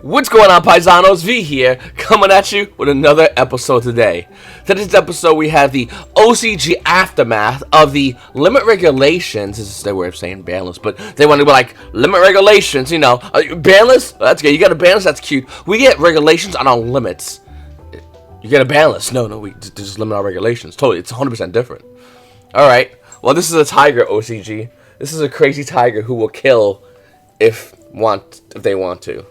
What's going on, Paisanos? V here, coming at you with another episode today. Today's episode, we have the OCG aftermath of the limit regulations. This is their way of saying banlist, but they want to be like, limit regulations, you know. Banlist? That's good. You got a banlist? That's cute. We get regulations on our limits. You get a banlist? No, we just limit our regulations. Totally, it's 100% different. Alright, well, this is a tiger, OCG. This is a crazy tiger who will kill if they want to.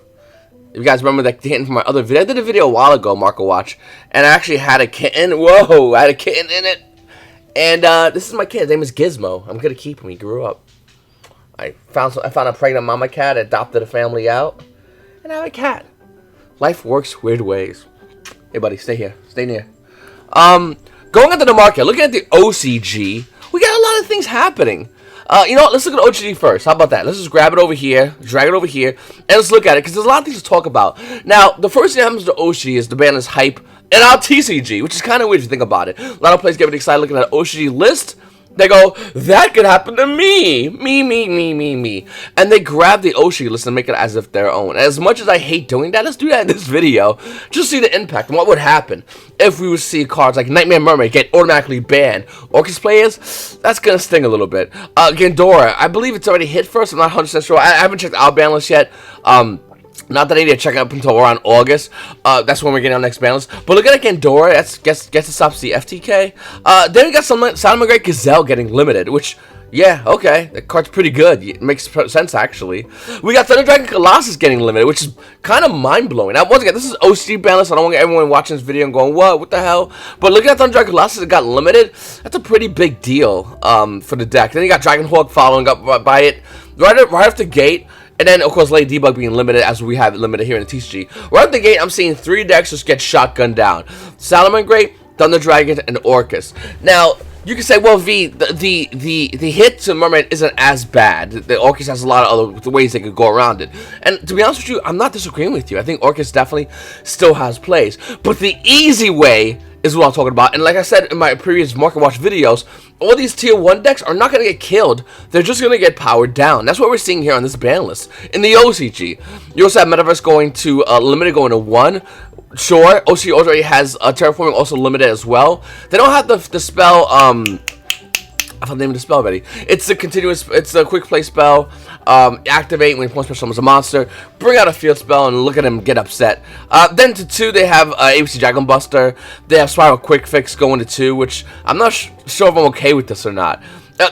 If you guys remember that kitten from my other video, I did a video a while ago, Marco Watch, and I actually had a kitten. Whoa, I had a kitten in it. And this is my kid. His name is Gizmo. I'm gonna keep him. He grew up. I found a pregnant mama cat, adopted a family out, and I have a cat. Life works weird ways. Hey, buddy, stay here. Stay near. Going into the market, looking at the OCG, we got a lot of things happening. You know what? Let's look at OCG first. How about that? Let's just grab it over here, drag it over here, and let's look at it, because there's a lot of things to talk about. Now, the first thing that happens to OCG is the band is hype and our TCG, which is kind of weird if you think about it. A lot of players get really excited looking at the OCG list. They go, that could happen to me. Me. And they grab the OCG list and make it as if their own. As much as I hate doing that, let's do that in this video. Just see the impact and what would happen if we would see cards like Nightmare Mermaid get automatically banned. Orcus players, that's going to sting a little bit. Gandora, I believe it's already hit first. I'm not 100% sure. I haven't checked our ban list yet. Not that I need to check it up until around August. That's when we're getting our next balance. But look at Gandora. That's gets to stop the FTK. Then we got Salamangreat Gazelle getting limited, which, yeah, okay, that card's pretty good. It makes sense, actually. We got Thunder Dragon Colossus getting limited, which is kind of mind-blowing. Now, once again, this is OCG balance. I don't want everyone watching this video and going, what the hell? But look at Thunder Dragon Colossus. It got limited. That's a pretty big deal for the deck. Then you got Dragon Hawk following up by it right off the gate. And then, of course, Lady Debug being limited, as we have it limited here in the TCG. Right at the gate, I'm seeing 3 decks just get shotgunned down. Salamangreat, Thunder Dragon, and Orcus. Now, you can say, well, V, the hit to Mermaid isn't as bad. The Orcus has a lot of other ways they could go around it. And to be honest with you, I'm not disagreeing with you. I think Orcus definitely still has plays. But the easy way is what I'm talking about. And like I said in my previous Market Watch videos, all these tier 1 decks are not going to get killed. They're just going to get powered down. That's what we're seeing here on this ban list. In the OCG, you also have Metaverse going to limited, going to 1. Sure, OCG already has Terraforming also limited as well. They don't have the spell, I found the name of the spell already. It's a quick play spell. Activate when you point special summons a monster. Bring out a field spell and look at him get upset. Then to 2, they have ABC Dragon Buster. They have Spiral Quick Fix going to 2, which I'm not sure if I'm okay with this or not.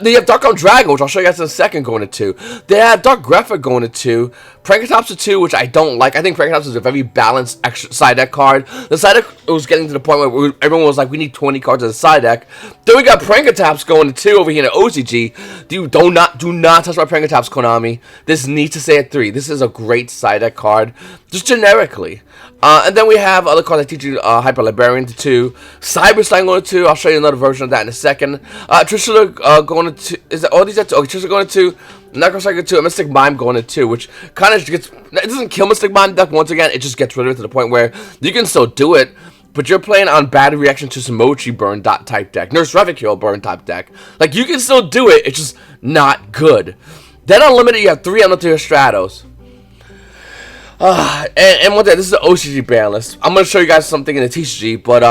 They have Dark Arm Dragon, which I'll show you guys in a second, going to 2. They have Dark Graphic going to 2. Prankatops to 2, which I don't like. I think Prankatops is a very balanced extra side deck card. The side deck was getting to the point where everyone was like, we need 20 cards as a side deck. Then we got Prankatops going to 2 over here in the OCG. Do not touch my Prankatops, Konami. This needs to stay at 3. This is a great side deck card, just generically. And then we have other cards that teach you Hyper Librarian to 2. Cyber Slime going to 2. I'll show you another version of that in a second. Trishula going to 2. Is that all these are 2? Okay, Trishula going to 2. Necrocycle 2, and Mystic Mime going to 2, which kind of gets, it doesn't kill Mystic Mime deck once again, it just gets rid of it to the point where you can still do it, but you're playing on bad reaction to some Mochi burn type deck, Nurse Revikil burn type deck. Like, you can still do it, it's just not good. Then unlimited, you have 3 Unlimited Stratos. And with that, this is the OCG ban list. I'm going to show you guys something in the TCG, but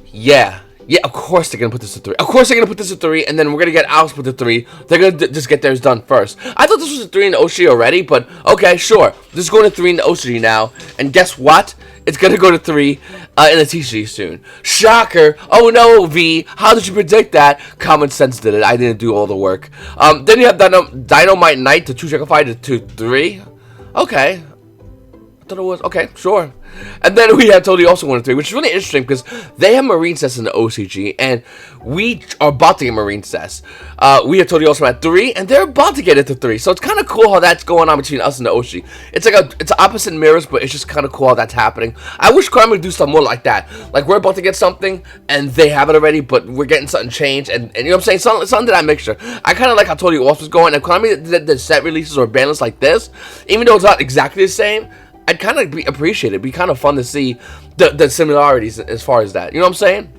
yeah. Yeah, of course they're going to put this at 3. Of course they're going to put this at 3, and then we're going to get Alex put at 3. They're going to just get theirs done first. I thought this was a 3 in the OCG already, but okay, sure. This is going to 3 in the OCG now, and guess what? It's going to go to 3 in the TCG soon. Shocker. Oh no, V. How did you predict that? Common sense did it. I didn't do all the work. Then you have Dynamite Knight to 2 Sacrifice to 2/3. Okay. I thought it was, okay, sure. And then we have Totally also 1 and 3, which is really interesting because they have Marine Cess in the OCG, and we are about to get Marine Cess. We have Totally also at 3, and they're about to get it to 3. So it's kind of cool how that's going on between us and the OCG. It's like it's opposite mirrors, but it's just kind of cool how that's happening. I wish Konami would do something more like that. Like, we're about to get something, and they have it already, but we're getting something changed, and you know what I'm saying? Something to that mixture. I kind of like how Totally also was going, and Konami did the set releases or ban lists like this, even though it's not exactly the same, I'd kind of appreciate it. It'd be kind of fun to see the similarities as far as that. You know what I'm saying?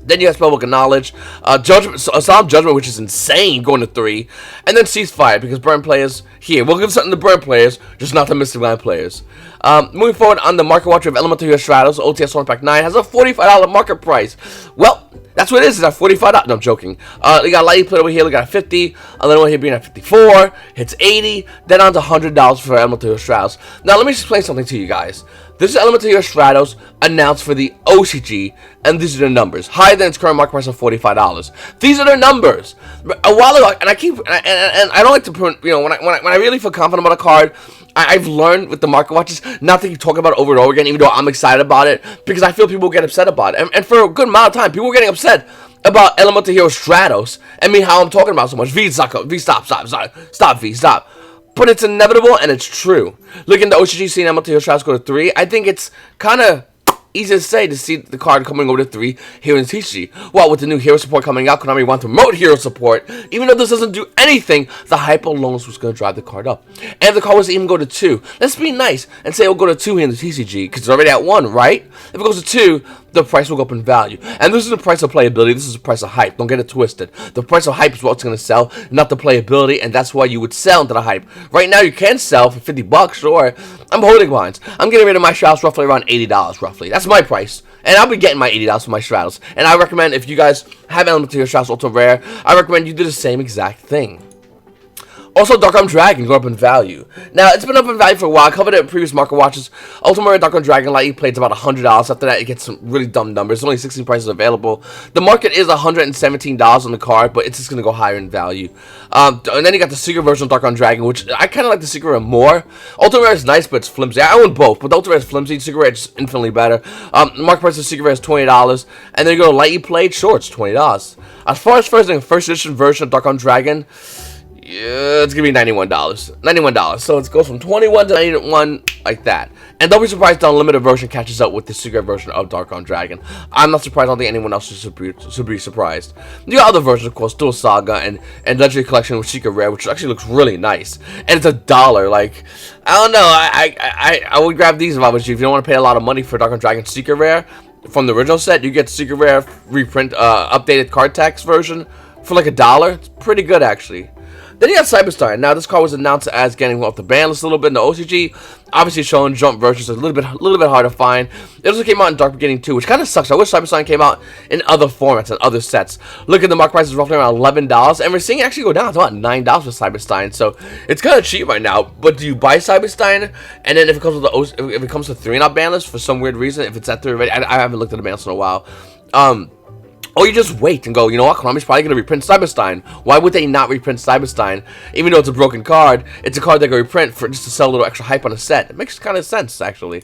Then you have Spellbook of Knowledge, Solemn Judgment, which is insane, going to 3, and then Ceasefire, because burn players here. We'll give something to burn players, just not the Mystic Land players. Moving forward on the market watch of Elemental Hero Stratos, OTS Storm Pack 9 has a $45 market price. Well, that's what it is at $45. No, I'm joking. We got Lightning Plate over here, we got 50. Another one here being at 54. Hits 80. Then on to $100 for Elemental Hero Stratos. Now, let me explain something to you guys. This is Elemental Hero Stratos announced for the OCG, and these are the numbers. Higher than its current market price of $45. These are their numbers. A while ago, and I don't like to print, you know, when I really feel confident about a card, I've learned with the market watches not to talk about it over and over again, even though I'm excited about it, because I feel people get upset about it. And for a good amount of time, people were getting upset about Elemental Hero Stratos and me, how I'm talking about so much. Stop, V, stop. But it's inevitable and it's true. Look in the OCG, seeing Elemental Hero Stratos go to 3. I think it's kind of easy to say to see the card coming over to 3 here in TCG. Well, with the new hero support coming out, Konami wants to promote hero support. Even though this doesn't do anything, the hyper loans was going to drive the card up. And if the card was to even go to 2, let's be nice and say it'll go to 2 here in the TCG, because it's already at 1, right? If it goes to 2, the price will go up in value. And this is the price of playability. This is the price of hype. Don't get it twisted. The price of hype is what's going to sell, not the playability, and that's why you would sell into the hype. Right now, you can sell for $50, sure. I'm holding lines. I'm getting rid of my Stratos roughly around $80, roughly. That's my price. And I'll be getting my $80 for my Stratos. And I recommend, if you guys have Elemental Hero Stratos Ultra Rare, I recommend you do the same exact thing. Also, Dark Arm Dragon go up in value. Now, it's been up in value for a while. I covered it in previous market watches. Ultimate Rare Dark Arm Dragon Lightning Plate's about $100. After that, it gets some really dumb numbers. There's only 16 prices available. The market is $117 on the card, but it's just going to go higher in value. And then you got the Secret version of Dark Arm Dragon, which I kind of like the Secret Rare more. Ultimate Rare is nice, but it's flimsy. I own both, but the Ultimate Rare is flimsy. Secret Rare is infinitely better. The market price of Secret Rare is $20. And then you go to Lightning Plate, sure, it's $20. As far as first edition version of Dark Arm Dragon, yeah, it's gonna be $91. $91. So it goes from 21 to 91 like that. And don't be surprised if the unlimited version catches up with the secret version of Dark Arm Dragon. I'm not surprised. I don't think anyone else should be surprised. You got other versions, of course, Dual Saga and Legendary Collection with Secret Rare, which actually looks really nice. And it's $1. Like, I don't know. I would grab these if I was you. If you don't want to pay a lot of money for Dark Arm Dragon Secret Rare from the original set, you get Secret Rare reprint, updated card text version for like $1. It's pretty good, actually. Then you got Cyberstein. Now, this card was announced as getting off the ban list a little bit in the OCG. Obviously, showing jump versions a little bit hard to find. It also came out in Dark Beginning 2, which kind of sucks. I wish Cyberstein came out in other formats and other sets. Look at the market price is roughly around $11, and we're seeing it actually go down to about $9 for Cyberstein. So it's kind of cheap right now. But do you buy Cyberstein, and then if it comes with the if it comes to 3 not ban list for some weird reason, if it's at 3 already, I haven't looked at the ban list in a while. Or you just wait and go, you know what, Konami's probably going to reprint Cyberstein. Why would they not reprint Cyberstein? Even though it's a broken card, it's a card they're going to reprint for just to sell a little extra hype on a set. It makes kind of sense, actually.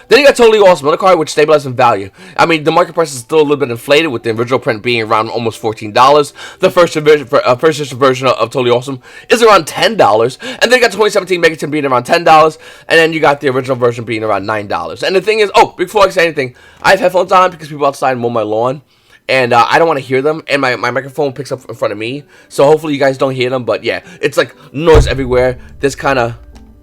Then you got Totally Awesome, another card which stabilizes in value. I mean, the market price is still a little bit inflated, with the original print being around almost $14. The first edition version of Totally Awesome is around $10. And then you got 2017 Megaton being around $10. And then you got the original version being around $9. And the thing is, before I say anything, I have headphones on because people outside mow my lawn. And I don't want to hear them, and my microphone picks up in front of me, so hopefully you guys don't hear them. But yeah, it's like noise everywhere. This kind of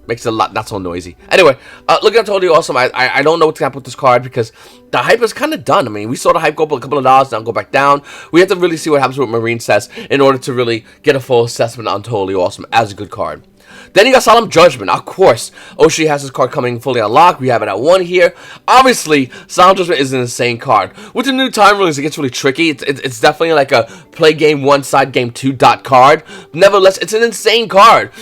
makes it a lot not so noisy. Anyway, looking at Totally Awesome, I don't know what's going to happen with this card because the hype is kind of done. I mean, we saw the hype go up a couple of dollars, now go back down. We have to really see what happens with Marine says in order to really get a full assessment on Totally Awesome as a good card. Then you got Solemn Judgment. Of course, Oshi has this card coming fully unlocked. We have it at 1 here. Obviously, Solemn Judgment is an insane card. With the new time rulings, it gets really tricky. It's definitely like a play game 1 side game 2 dot card. Nevertheless, it's an insane card.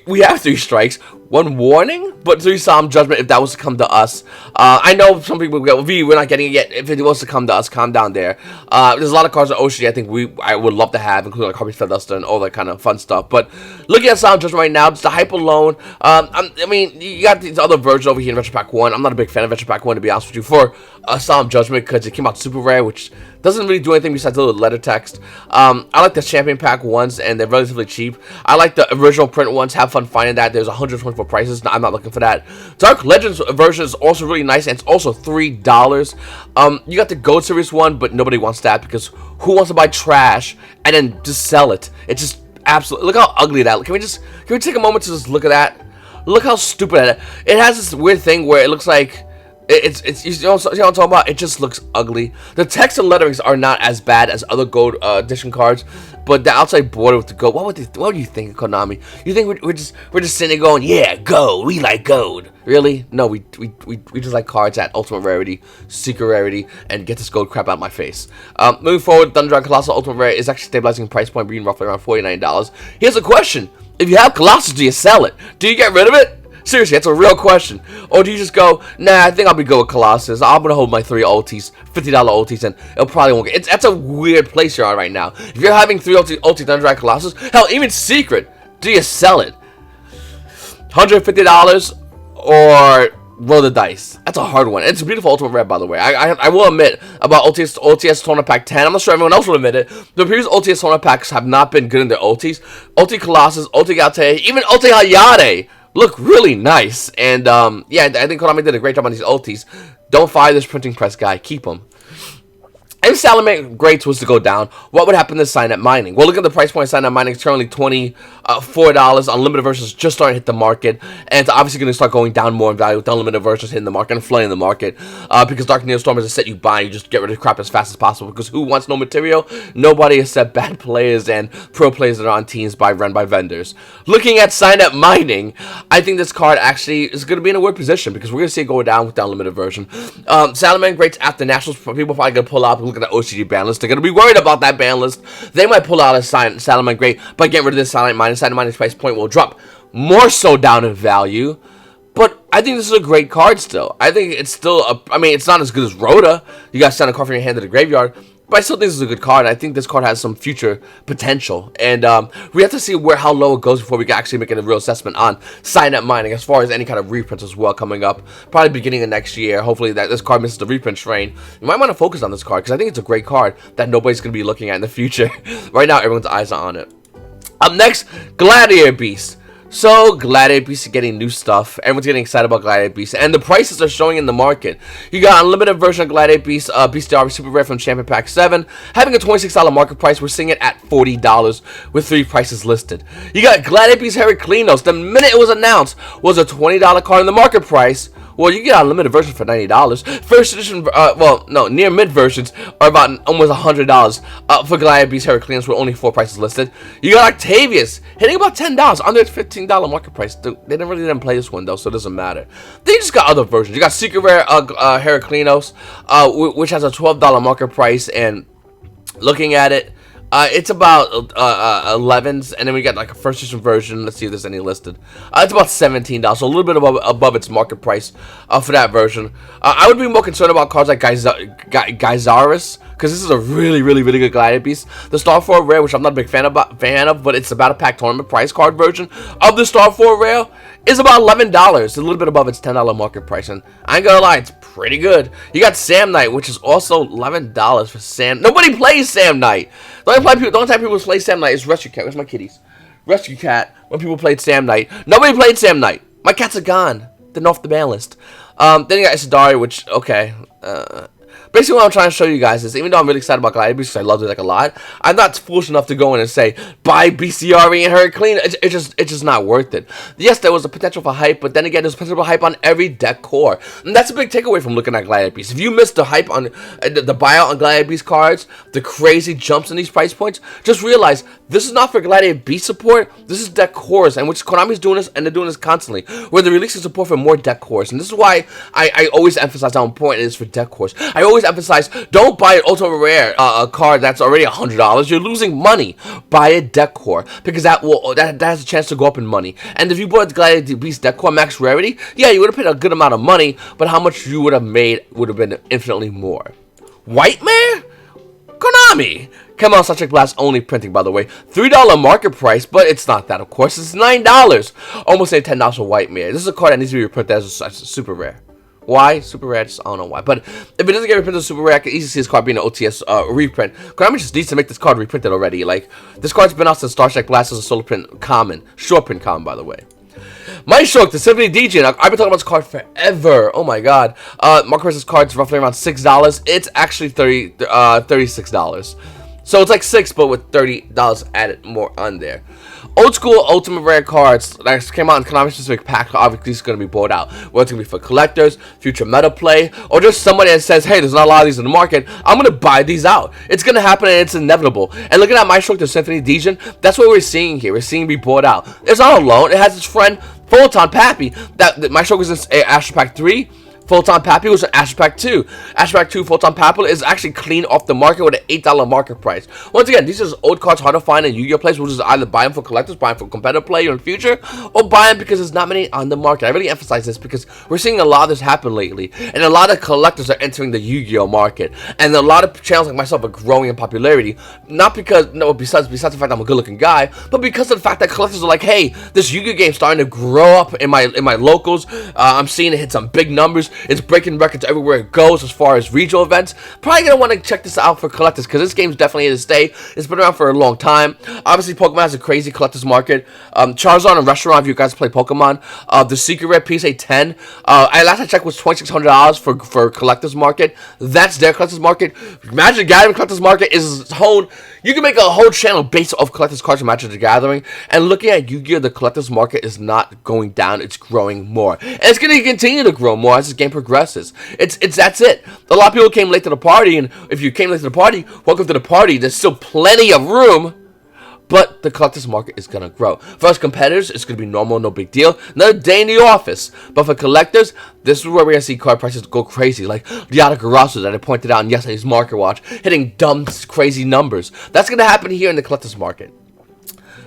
We have 3 strikes. 1 warning, but 3 Solemn Judgment if that was to come to us. I know some people go, V, we're not getting it yet. If it was to come to us, calm down there. There's a lot of cards in Oshi I think I would love to have, including like Harvey Featherduster and all that kind of fun stuff. But looking at Solemn Judgment right now, just the hype alone. I mean, you got these other versions over here in Retro Pack 1. I'm not a big fan of Retro Pack 1, to be honest with you, for Solemn Judgment, because it came out super rare, which doesn't really do anything besides a little letter text. I like the Champion Pack ones, and they're relatively cheap. I like the original print ones. Have fun finding that. There's 124 prices. No, I'm not looking for that. Dark Legends version is also really nice, and it's also $3. You got the Gold Series one, but nobody wants that because who wants to buy trash and then just sell it? It's just absolutely. Look how ugly that. Can we take a moment to just look at that? Look how stupid that is. It has this weird thing where it looks like It's you know what I'm talking about? It just looks ugly. The text and letterings are not as bad as other gold edition cards, but the outside border with the gold. What do you think, Konami? You think we're just sitting there going, yeah, gold. We like gold. Really? No, we just like cards at ultimate rarity, secret rarity, and get this gold crap out of my face. Moving forward, Rare Colossus Ultimate Rare is actually stabilizing price point, being roughly around $49. Here's a question: if you have Colossus, do you sell it? Do you get rid of it? Seriously, that's a real question. Or do you just go, nah, I think I'll be good with Colossus. I'm going to hold my 3 ultis, $50 ultis, and it'll probably won't get... That's a weird place you're on right now. If you're having 3 ultis under Colossus, hell, even Secret, do you sell it? $150 or roll the dice? That's a hard one. It's a beautiful Ultimate Rare, by the way. I will admit about OTS Tournament Pack 10. I'm not sure everyone else will admit it. The previous OTS Tournament Packs have not been good in their ultis. Ulti Colossus, Ulti Galte, even Ulti Hayate look really nice, and yeah, I think Konami did a great job on these ultis. Don't fire this printing press guy, keep them. If Salamangreat was to go down, what would happen to Signet Mining? Well, look at the price point. Signet Mining is currently $24. Unlimited versions just starting to hit the market, and it's obviously going to start going down more in value with unlimited versions hitting the market and flooding the market. Because Dark Neostorm is a set you buy, you just get rid of crap as fast as possible. Because who wants no material? Nobody except bad players and pro players that are on teams run by vendors. Looking at Signet Mining, I think this card actually is going to be in a weird position because we're going to see it go down with the unlimited version. Salamangreat's after Nationals, people are probably going to pull out. Look at the OCG ban list. They're going to be worried about that ban list. They might pull out a Salamangreat by getting rid of this Silent Mine. Silent Mine's price point will drop more so down in value. But I think this is a great card still. I think it's still I mean, it's not as good as Rhoda. You guys send a card from your hand to the graveyard. But I still think this is a good card. I think this card has some future potential. And we have to see how low it goes before we can actually make a real assessment on Signet Mining as far as any kind of reprints as well coming up. Probably beginning of next year. Hopefully that this card misses the reprint train. You might want to focus on this card because I think it's a great card that nobody's going to be looking at in the future. Right now, everyone's eyes are on it. Up next, Gladiator Beast. So, Gladiator Beast is getting new stuff. Everyone's getting excited about Gladiator Beast. And the prices are showing in the market. You got an unlimited version of Gladiator Beast, Bestiary Super Rare from Champion Pack 7. Having a $26 market price, we're seeing it at $40 with 3 prices listed. You got Gladiator Beast Heraclinos. The minute it was announced, was a $20 card in the market price. Well, you get a limited version for $90. First edition, well, no, near mid versions are about almost $100 for Gladiator Beast Heraclians with only 4 prices listed. You got Octavius hitting about $10 under its $15 market price. They didn't play this one though, so it doesn't matter. Then you just got other versions. You got Secret Rare Heraclinos, which has a $12 market price, and looking at it, it's about 11s, and then we got like a first edition version. Let's see if there's any listed. It's about $17, so a little bit above its market price for that version. I would be more concerned about cards like Gyzaris, because this is a really good Gladiator Beast. The Star 4 Rare, which I'm not a big fan of, but it's the Battle Pack Tournament price card version of the Star 4 Rare, is about $11, a little bit above its $10 market price, and I ain't gonna lie, it's pretty good. You got Sam Knight, which is also $11 for Sam. Nobody plays Sam Knight. The only time people play Sam Knight is Rescue Cat. Where's my kitties? Rescue Cat. When people played Sam Knight, nobody played Sam Knight. My cats are gone. They're off the ban list. Then you got Isidari, which okay. Basically, what I'm trying to show you guys is, even though I'm really excited about Gladiator Beast because I love it like a lot, I'm not foolish enough to go in and say buy BCRE and Heraclean. It's just not worth it. Yes, there was a potential for hype, but then again, there's potential for hype on every deck core, and that's a big takeaway from looking at Gladiator Beast. If you missed the hype on the buyout on Gladiator Beast cards, the crazy jumps in these price points, just realize this is not for Gladiator Beast support. This is deck cores, and which Konami's doing this, and they're doing this constantly, where they're releasing support for more deck cores, and this is why I always emphasize how important it is for deck cores. I always emphasize, don't buy an ultra rare a card that's already $100. You're losing money. Buy a deck core, because that has a chance to go up in money. And if you bought the Gladiator Beast deck core max rarity, yeah, you would have paid a good amount of money, but how much you would have made would have been infinitely more. White Mare? Konami! Come on, Such Blast only printing, by the way. $3 market price, but it's not that, of course. It's $9. Almost say $10 for White Mare. This is a card that needs to be reprinted as a super rare. Why? Super rare, I don't know why. But if it doesn't get reprinted as super rare, I can easily see this card being an OTS reprint. Konami just needs to make this card reprinted already. Like, this card's been out since Star Trek Blast as a solo print common. Short print common, by the way. My Shock, the Symphony DJ. I've been talking about this card forever. Oh my god. Mark Versus card's roughly around $6. It's actually $36. So it's like $6, but with $30 added more on there. Old school ultimate rare cards that came out in Konami specific packs obviously is going to be bought out. Whether it's going to be for collectors, future meta play, or just somebody that says, hey, there's not a lot of these in the market, I'm going to buy these out. It's going to happen and it's inevitable. And looking at Maestro the Symphony Dejin, that's what we're seeing here. We're seeing it be bought out. It's not alone. It has its friend Photon Pappy. That Maestro is in Astro Pack 3. Photon Pappy was an Astro Pack 2. Astro Pack 2 Photon Pappy is actually clean off the market with an $8 market price. Once again, these are old cards hard to find in Yu-Gi-Oh! Plays, which is either buy them for collectors, buy them for competitive play in the future, or buy them because there's not many on the market. I really emphasize this because we're seeing a lot of this happen lately, and a lot of collectors are entering the Yu-Gi-Oh! Market, and a lot of channels like myself are growing in popularity, not because, no, besides the fact that I'm a good-looking guy, but because of the fact that collectors are like, hey, this Yu-Gi-Oh! Game is starting to grow up in my locals. I'm seeing it hit some big numbers. It's breaking records everywhere it goes as far as regional events. Probably gonna want to check this out for collectors because this game's definitely here to stay. It's been around for a long time. Obviously, Pokemon has a crazy collectors market. Charizard and Restaurant, if you guys play Pokemon, the Secret Rare PSA 10, last I checked was $2,600 for collectors market. That's their collectors market. Magic Gathering collectors market is its own. You can make a whole channel based off collectors cards from Magic the Gathering. And looking at Yu-Gi-Oh! The collectors market is not going down; it's growing more, and it's going to continue to grow more as this game progresses. That's it. A lot of people came late to the party, and if you came late to the party, welcome to the party. There's still plenty of room, but the collectors market is gonna grow. For us competitors, it's gonna be normal, no big deal. Another day in the office. But for collectors, this is where we're gonna see card prices go crazy, like the Rare Colossus that I pointed out in yesterday's market watch, hitting dumb, crazy numbers. That's gonna happen here in the collectors market.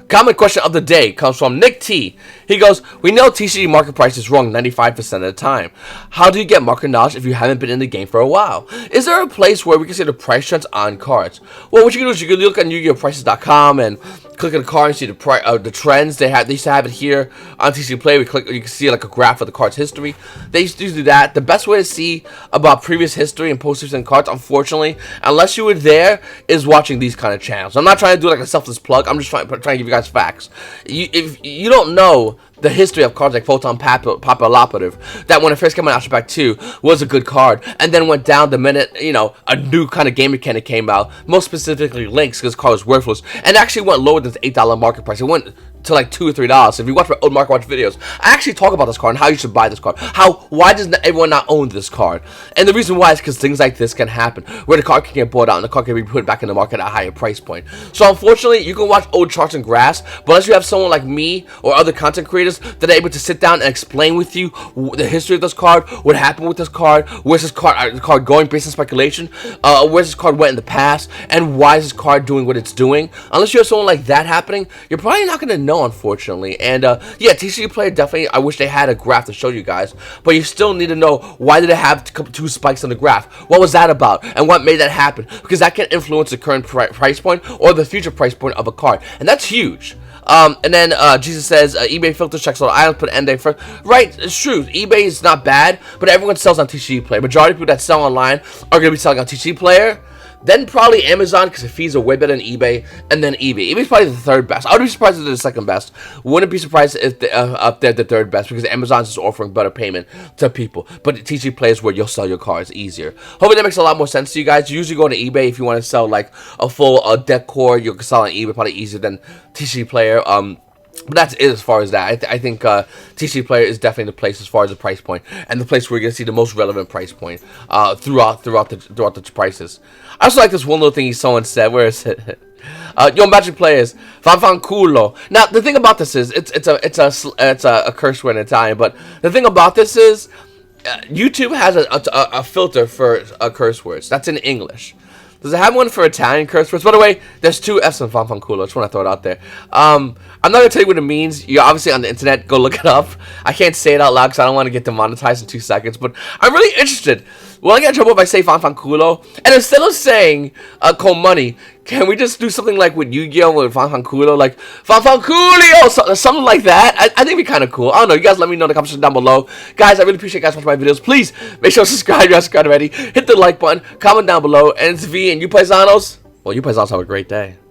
Comment question of the day comes from Nick T. He goes, we know TCG market price is wrong 95% of the time. How do you get market knowledge if you haven't been in the game for a while? Is there a place where we can see the price trends on cards? Well, what you can do is you can look on YuGiOhPrices.com and click on the card and see the trends. They used to have it here on TCG Play. You can see like a graph of the card's history. They used to do that. The best way to see about previous history and post-season cards, unfortunately, unless you were there, is watching these kind of channels. I'm not trying to do like a selfless plug. I'm just trying to give you guys facts. If you don't know the history of cards like Photon Papilloperative, that when it first came out, Astro Pack 2 was a good card, and then went down the minute, a new kind of game mechanic came out, most specifically Links, because the card was worthless, and actually went lower than the $8 market price. It went to like $2 or $3. So if you watch my old market watch videos, I actually talk about this card and how you should buy this card. Why does everyone not own this card? And the reason why is because things like this can happen, where the card can get bought out and the card can be put back in the market at a higher price point. So unfortunately, you can watch old charts and graphs, but unless you have someone like me or other content creators that are able to sit down and explain with you the history of this card, what happened with this card, where's this card going based on speculation, where's this card went in the past, and why is this card doing what it's doing, unless you have someone like that happening, you're probably not going to know, unfortunately. And yeah, TCG Player definitely, I wish they had a graph to show you guys, but you still need to know why did it have two spikes on the graph, what was that about, and what made that happen, because that can influence the current price point or the future price point of a card, and that's huge. And then Jesus says eBay filter checks all items, put end day first. Right, it's true. eBay is not bad, but everyone sells on TCG Player. Majority of people that sell online are going to be selling on TCG Player. Then probably Amazon, because the fees are way better than eBay, and then eBay. eBay's probably the third best. I would be surprised if they're the second best. Wouldn't be surprised if they're the third best, because Amazon's just offering better payment to people. But TCG Player is where you'll sell your cards easier. Hopefully that makes a lot more sense to you guys. You usually go to eBay if you want to sell like a full deck core. You can sell on eBay probably easier than TCG Player. But that's it as far as that. I think TCG Player is definitely the place as far as the price point, and the place where you're going to see the most relevant price point throughout the prices. I also like this one little thing someone said. Where is it? Yo, Magic Players, fanculo. Now the thing about this is it's a curse word in Italian, but the thing about this is YouTube has a filter for curse words. That's in English. Does it have one for Italian curse words? By the way, there's two F's in fanculo. I just want to throw it out there. I'm not going to tell you what it means. You're obviously on the internet. Go look it up. I can't say it out loud because I don't want to get demonetized in 2 seconds. But I'm really interested. Will I get in trouble if I say fanculo? And instead of saying con money, can we just do something like with Yu-Gi-Oh! With fanculo? Like, fanculio! Something like that. I think it'd be kind of cool. I don't know. You guys let me know in the comments section down below. Guys, I really appreciate you guys watching my videos. Please make sure to subscribe if you're not subscribed already. Hit the like button. Comment down below. And it's V and you paisanos. Well, you paisanos have a great day.